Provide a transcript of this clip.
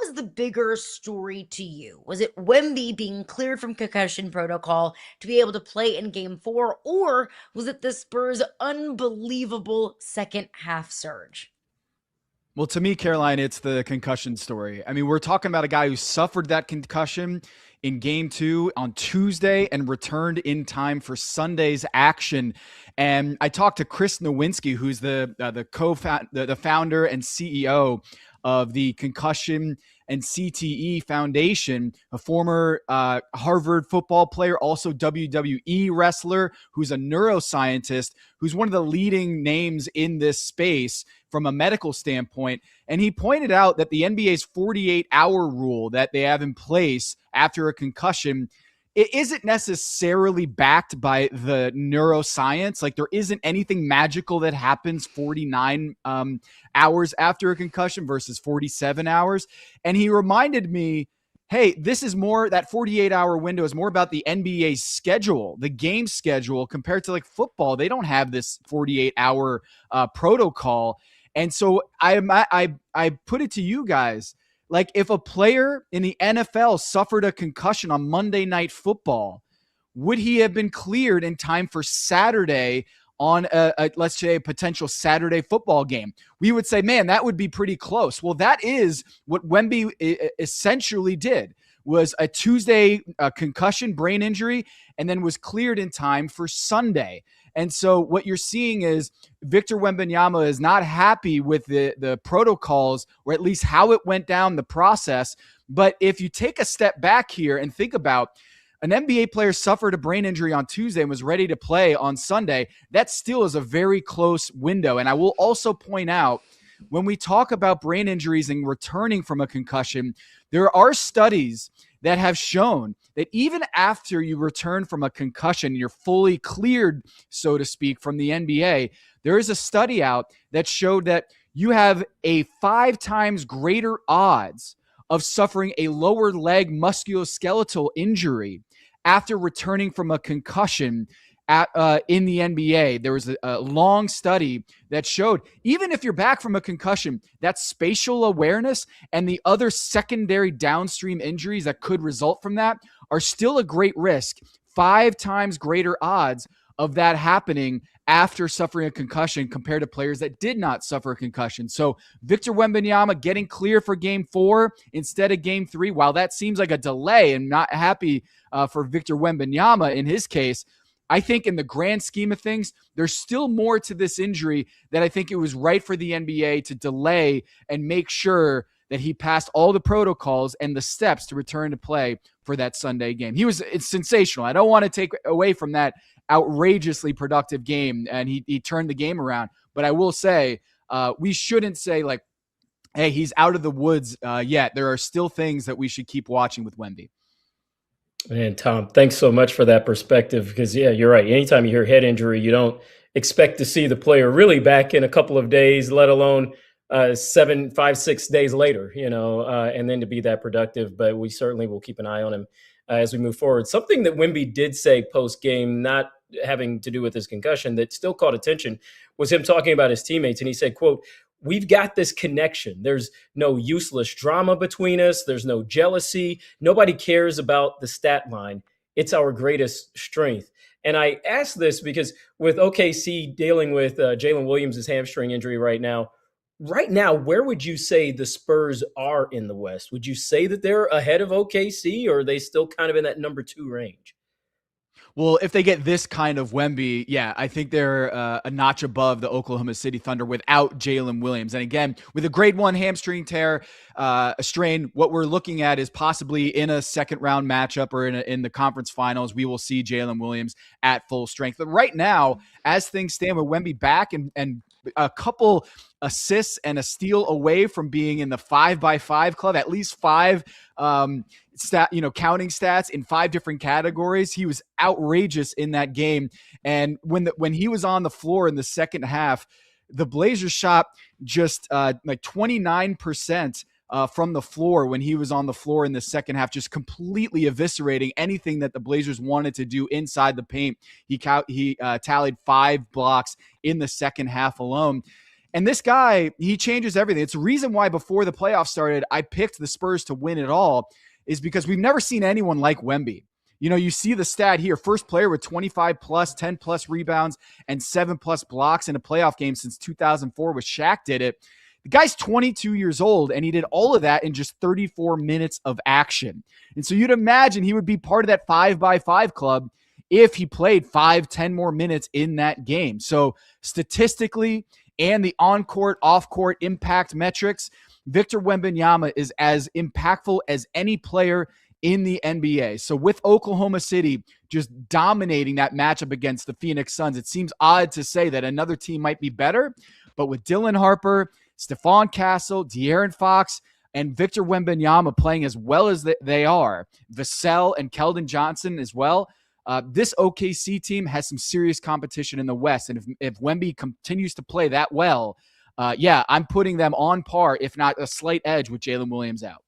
was the bigger story to you? Was it Wemby being cleared from concussion protocol to be able to play in game four, or was it the Spurs' unbelievable second half surge? Well, to me, Caroline, it's the concussion story. I mean, we're talking about a guy who suffered that concussion in game two on Tuesday and returned in time for Sunday's action. And I talked to Chris Nowinski, who's the founder and CEO of the Concussion and CTE Foundation, a former Harvard football player, also WWE wrestler, who's a neuroscientist, who's one of the leading names in this space from a medical standpoint. And he pointed out that the NBA's 48-hour rule that they have in place after a concussion, it isn't necessarily backed by the neuroscience. Like, there isn't anything magical that happens 49 hours after a concussion versus 47 hours. And he reminded me, hey, this is more, that 48-hour window is more about the NBA's schedule, the game schedule, compared to like football. They don't have this 48-hour protocol. And so I put it to you guys, like, if a player in the NFL suffered a concussion on Monday Night Football, would he have been cleared in time for Saturday on let's say, a potential Saturday football game? We would say, man, that would be pretty close. Well, that is what Wemby essentially did, was a Tuesday concussion brain injury, and then was cleared in time for Sunday. And so what you're seeing is Victor Wembanyama is not happy with the protocols, or at least how it went down the process. But if you take a step back here and think about, an NBA player suffered a brain injury on Tuesday and was ready to play on Sunday, that still is a very close window. And I will also point out, when we talk about brain injuries and returning from a concussion, there are studies that have shown that even after you return from a concussion, you're fully cleared, so to speak, from the NBA, there is a study out that showed that you have a 5 times greater odds of suffering a lower leg musculoskeletal injury after returning from a concussion in the NBA. There was a long study that showed, even if you're back from a concussion, that spatial awareness and the other secondary downstream injuries that could result from that are still a great risk. 5 times greater odds of that happening after suffering a concussion compared to players that did not suffer a concussion. So Victor Wembanyama getting clear for game 4 instead of game 3, while that seems like a delay and not happy for Victor Wembanyama in his case, I think in the grand scheme of things, there's still more to this injury that I think it was right for the NBA to delay and make sure that he passed all the protocols and the steps to return to play for that Sunday game. It's sensational. I don't want to take away from that outrageously productive game, and he turned the game around. But I will say, we shouldn't say like, hey, he's out of the woods yet. There are still things that we should keep watching with Wemby. Man, Tom, thanks so much for that perspective, because, yeah, you're right. Anytime you hear head injury, you don't expect to see the player really back in a couple of days, let alone 5, 6 days later, and then to be that productive. But we certainly will keep an eye on him as we move forward. Something that Wemby did say post-game, not having to do with his concussion, that still caught attention, was him talking about his teammates. And he said, quote, "We've got this connection. There's no useless drama between us. There's no jealousy. Nobody cares about the stat line. It's our greatest strength." And I ask this because with OKC dealing with Jalen Williams' hamstring injury right now, where would you say the Spurs are in the West? Would you say that they're ahead of OKC, or are they still kind of in that number 2 range? Well, if they get this kind of Wemby, yeah, I think they're a notch above the Oklahoma City Thunder without Jalen Williams. And again, with a grade 1 hamstring tear, a strain, what we're looking at is possibly in a second round matchup or in the conference finals, we will see Jalen Williams at full strength. But right now, as things stand with Wemby back and a couple assists and a steal away from being in the 5x5 club, at least 5 counting stats in 5 different categories. He was outrageous in that game. And when he was on the floor in the second half, the Blazers shot just like 29% from the floor when he was on the floor in the second half, just completely eviscerating anything that the Blazers wanted to do inside the paint. He tallied 5 blocks in the second half alone. And this guy, he changes everything. It's the reason why before the playoffs started, I picked the Spurs to win it all, is because we've never seen anyone like Wemby. You know, you see the stat here, first player with 25 plus, 10 plus rebounds, and 7 plus blocks in a playoff game since 2004 with Shaq did it. The guy's 22 years old, and he did all of that in just 34 minutes of action. And so you'd imagine he would be part of that 5x5 club if he played 5-10 more minutes in that game. So statistically and the on-court, off-court impact metrics, Victor Wembanyama is as impactful as any player in the NBA. So with Oklahoma City just dominating that matchup against the Phoenix Suns, it seems odd to say that another team might be better, but with Dylan Harper, Stephon Castle, De'Aaron Fox, and Victor Wembanyama playing as well as they are, Vassell and Keldon Johnson as well, this OKC team has some serious competition in the West. And if Wemby continues to play that well, I'm putting them on par, if not a slight edge, with Jalen Williams out.